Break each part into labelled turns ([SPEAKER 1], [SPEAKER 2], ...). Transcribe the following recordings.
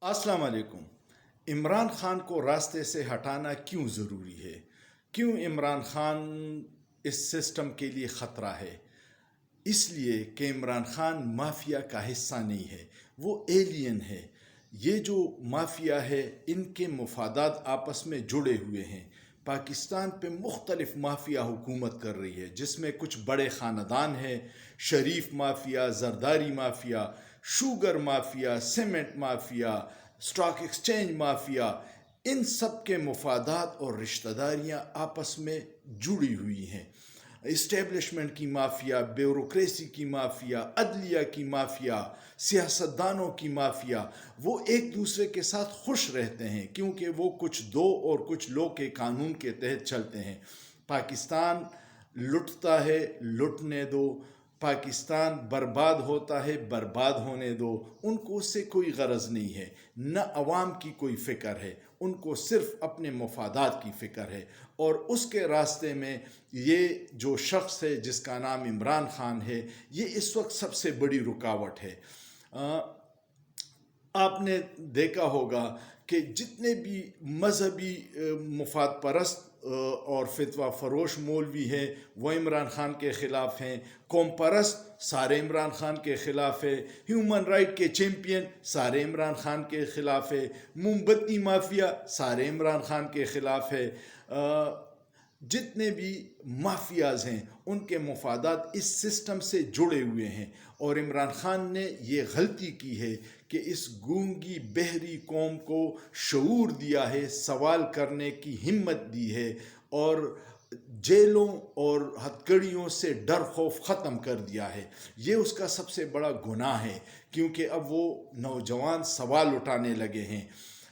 [SPEAKER 1] अस्सलाम वालेकुम। इमरान खान को रास्ते से हटाना क्यों ज़रूरी है? क्यों इमरान खान इस सिस्टम के लिए ख़तरा है? इसलिए कि इमरान खान माफिया का हिस्सा नहीं है, वो एलियन है। ये जो माफिया है, इनके मफादात आपस में जुड़े हुए हैं। पाकिस्तान पे मुख्तलिफ माफिया हुकूमत कर रही है, जिसमें कुछ बड़े ख़ानदान हैं। Sharif mafia, Zardari mafia, sugar mafia, cement mafia, stock exchange mafia, इन सब के मफादात और रिश्तेदारियाँ आपस में जुड़ी हुई हैं। इस्टेब्लिशमेंट की माफिया, ब्यूरोक्रेसी की माफिया, अदलिया की माफिया, सियासतदानों की माफिया, वो एक दूसरे के साथ खुश रहते हैं क्योंकि वो कुछ दो और कुछ लो के कानून के तहत चलते हैं। पाकिस्तान लुटता है, लुटने दो। पाकिस्तान बर्बाद होता है, बर्बाद होने दो। उनको उससे कोई गरज नहीं है, न अवाम की कोई फ़िक्र है, उनको सिर्फ अपने मफादात की फ़िक्र है। और उसके रास्ते में ये जो शख्स है जिसका नाम इमरान खान है, ये इस वक्त सबसे बड़ी रुकावट है। आपने देखा होगा कि जितने भी मजहबी मुफाद परस्त और फितवा फरोश मौलवी हैं, वो इमरान खान के ख़िलाफ़ हैं। कौम परस्त सारे इमरान खान के ख़िलाफ़ है। ह्यूमन राइट के चैम्पियन सारे इमरान खान के ख़िलाफ़ है। मोमबत्ती माफिया सारे इमरान खान के ख़िलाफ़ है। जितने भी माफियाज़ हैं, उनके मफादात इस सिस्टम से जुड़े हुए हैं। और इमरान खान ने ये गलती की है कि इस गूंगी बहरी कौम को शऊर दिया है, सवाल करने की हिम्मत दी है, और जेलों और हथकड़ियों से डर खौफ ख़त्म कर दिया है। ये उसका सबसे बड़ा गुनाह है, क्योंकि अब वो नौजवान सवाल उठाने लगे हैं,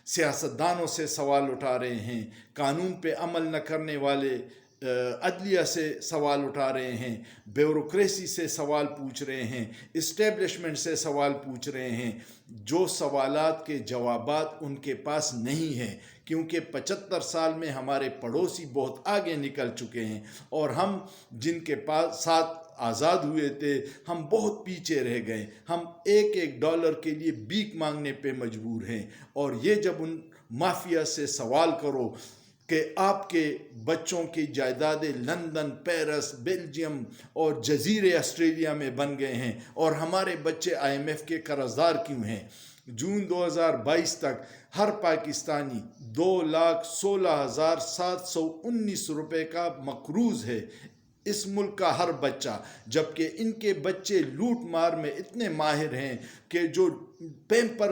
[SPEAKER 1] सियासतदानों से सवाल उठा रहे हैं, कानून पे अमल न करने वाले अदलिया से सवाल उठा रहे हैं, ब्यूरोक्रेसी से सवाल पूछ रहे हैं, इस्टेब्लिशमेंट से सवाल पूछ रहे हैं, जो सवालात के जवाबात उनके पास नहीं हैं, क्योंकि 75 साल में हमारे पड़ोसी बहुत आगे निकल चुके हैं और हम जिनके पास साथ आज़ाद हुए थे, हम बहुत पीछे रह गए। हम एक एक डॉलर के लिए भीख मांगने पे मजबूर हैं। और ये जब उन माफिया से सवाल करो कि आपके बच्चों की जायदादें लंदन, पेरिस, बेल्जियम और जजीरे ऑस्ट्रेलिया में बन गए हैं और हमारे बच्चे IMF के कर्जदार क्यों हैं? जून 2022 तक हर पाकिस्तानी 2,16,719 रुपये का मकरूज़ है, इस मुल्क का हर बच्चा। जबकि इनके बच्चे लूट मार में इतने माहिर हैं कि जो पैम्पर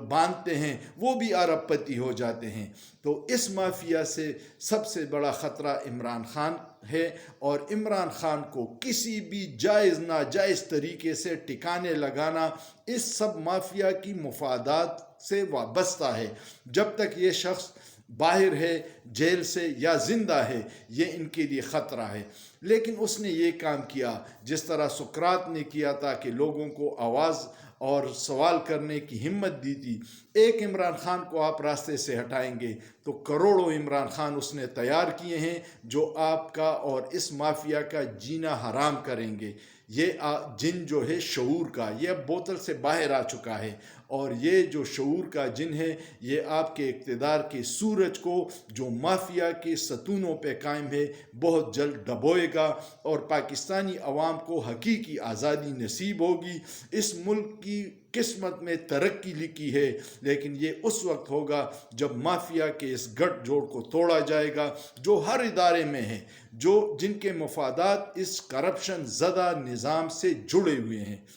[SPEAKER 1] बांधते हैं वो भी अरबपति हो जाते हैं। तो इस माफिया से सबसे बड़ा ख़तरा इमरान खान है, और इमरान खान को किसी भी जायज़ नाजायज़ तरीके से टिकाने लगाना इस सब माफिया की मफादात से वाबस्ता है। जब तक ये शख्स बाहर है जेल से या ज़िंदा है, ये इनके लिए ख़तरा है। लेकिन उसने ये काम किया जिस तरह सुकरात ने किया था कि लोगों को आवाज़ और सवाल करने की हिम्मत दी थी। एक इमरान खान को आप रास्ते से हटाएंगे तो करोड़ों इमरान खान उसने तैयार किए हैं जो आपका और इस माफिया का जीना हराम करेंगे। ये जिन जो है शऊर का, ये अब बोतल से बाहर आ चुका है, और ये जो शऊर का जिन है, ये आपके इक़्तिदार के सूरज को जो माफिया के सतूनों पे कायम है बहुत जल्द डबोएगा, और पाकिस्तानी अवाम को हकीकी आज़ादी नसीब होगी। इस मुल्क की किस्मत में तरक्की लिखी है, लेकिन ये उस वक्त होगा जब माफिया के इस गठजोड़ को तोड़ा जाएगा जो हर इदारे में है, जो जिनके मफादात इस करप्शन ज़दा निज़ाम से जुड़े हुए हैं।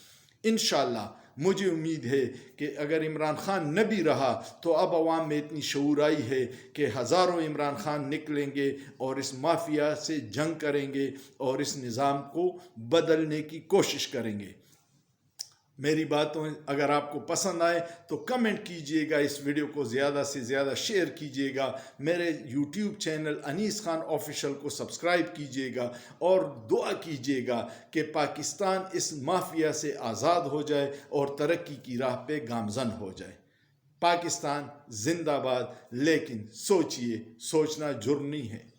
[SPEAKER 1] इंशाअल्लाह मुझे उम्मीद है कि अगर इमरान खान न भी रहा तो अब अवाम में इतनी शऊर आई है कि हज़ारों इमरान खान निकलेंगे और इस माफिया से जंग करेंगे और इस निज़ाम को बदलने की कोशिश करेंगे। मेरी बातों अगर आपको पसंद आए तो कमेंट कीजिएगा, इस वीडियो को ज़्यादा से ज़्यादा शेयर कीजिएगा, मेरे YouTube channel Anees Khan official को सब्सक्राइब कीजिएगा, और दुआ कीजिएगा कि पाकिस्तान इस माफिया से आज़ाद हो जाए और तरक्की की राह पे गामज़न हो जाए। पाकिस्तान जिंदाबाद। लेकिन सोचिए, सोचना जुर्म नहीं है।